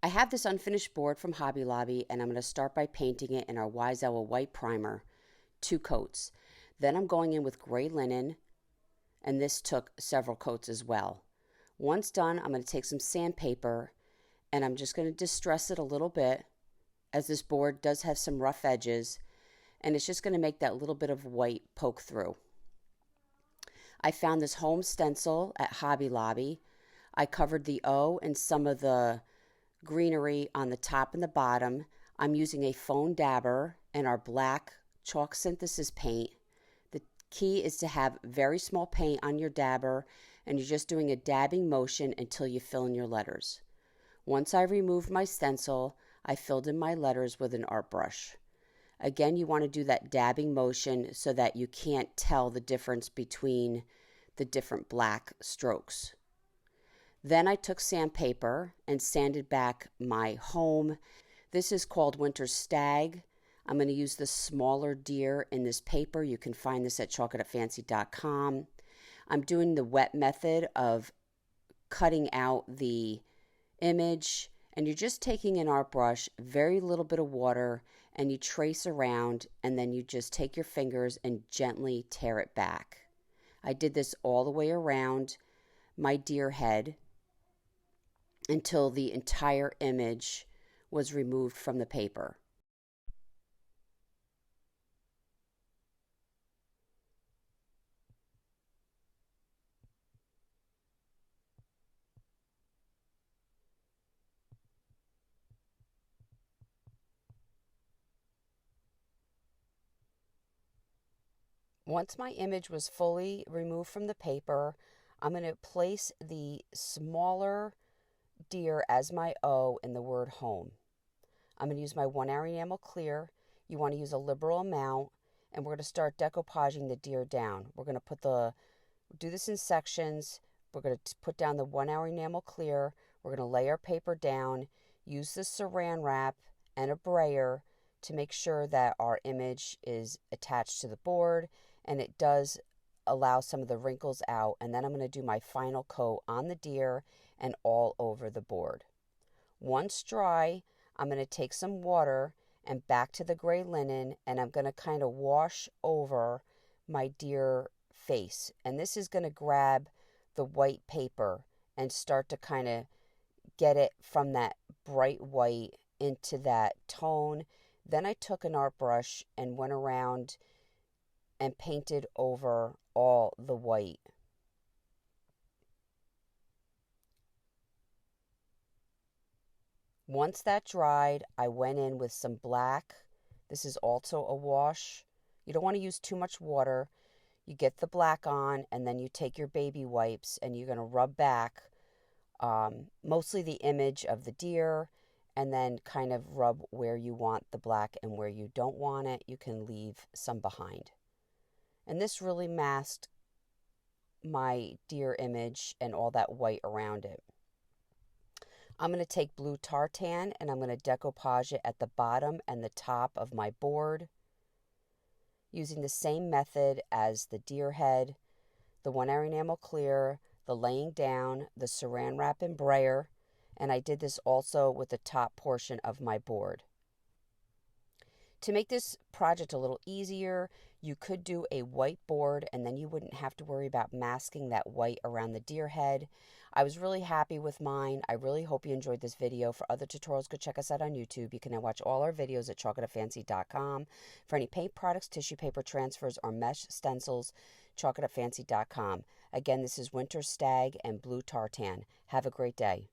I have this unfinished board from Hobby Lobby, and I'm going to start by painting it in our Wise Owl white primer, 2 coats. Then I'm going in with gray linen, and this took several coats as well. Once done, I'm going to take some sandpaper, and I'm just going to distress it a little bit, as this board does have some rough edges, and it's just going to make that little bit of white poke through. I found this home stencil at Hobby Lobby. I covered the O and some of the greenery on the top and the bottom. I'm using a foam dabber and our black chalk synthesis paint. The key is to have very small paint on your dabber, and you're just doing a dabbing motion until you fill in your letters. Once I removed my stencil, I filled in my letters with an art brush. Again, you want to do that dabbing motion so that you can't tell the difference between the different black strokes. Then I took sandpaper and sanded back my home. This is called Winter Stag. I'm going to use the smaller deer in this paper. You can find this at chalkitupfancy.com. I'm doing the wet method of cutting out the image, and you're just taking an art brush, very little bit of water, and you trace around, and then you just take your fingers and gently tear it back. I did this all the way around my deer head until the entire image was removed from the paper. Once my image was fully removed from the paper, I'm going to place the smaller deer as my O in the word home. I'm going to use my 1-hour enamel clear. You want to use a liberal amount, and we're going to start decoupaging the deer down. We're going to do this in sections. We're going to put down the 1-hour enamel clear. We're going to lay our paper down, use the saran wrap and a brayer to make sure that our image is attached to the board, and it does allow some of the wrinkles out. And then I'm going to do my final coat on the deer and all over the board. Once dry, I'm going to take some water and back to the gray linen, and I'm going to kind of wash over my deer face. And this is going to grab the white paper and start to kind of get it from that bright white into that tone. Then I took an art brush and went around and painted over all the white. Once that dried, I went in with some black. This is also a wash. You don't want to use too much water. You get the black on, and then you take your baby wipes, and you're going to rub back mostly the image of the deer, and then kind of rub where you want the black, and where you don't want it, you can leave some behind. And this really masked my deer image and all that white around it. I'm going to take blue tartan, and I'm going to decoupage it at the bottom and the top of my board using the same method as the deer head, the 1-hour enamel clear, the laying down, the saran wrap and brayer, and I did this also with the top portion of my board. To make this project a little easier, you could do a white board, and then you wouldn't have to worry about masking that white around the deer head. I was really happy with mine. I really hope you enjoyed this video. For other tutorials, go check us out on YouTube. You can now watch all our videos at chalkitupfancy.com. For any paint products, tissue paper transfers, or mesh stencils, chalkitupfancy.com. Again, this is Winter Stag and Blue Tartan. Have a great day.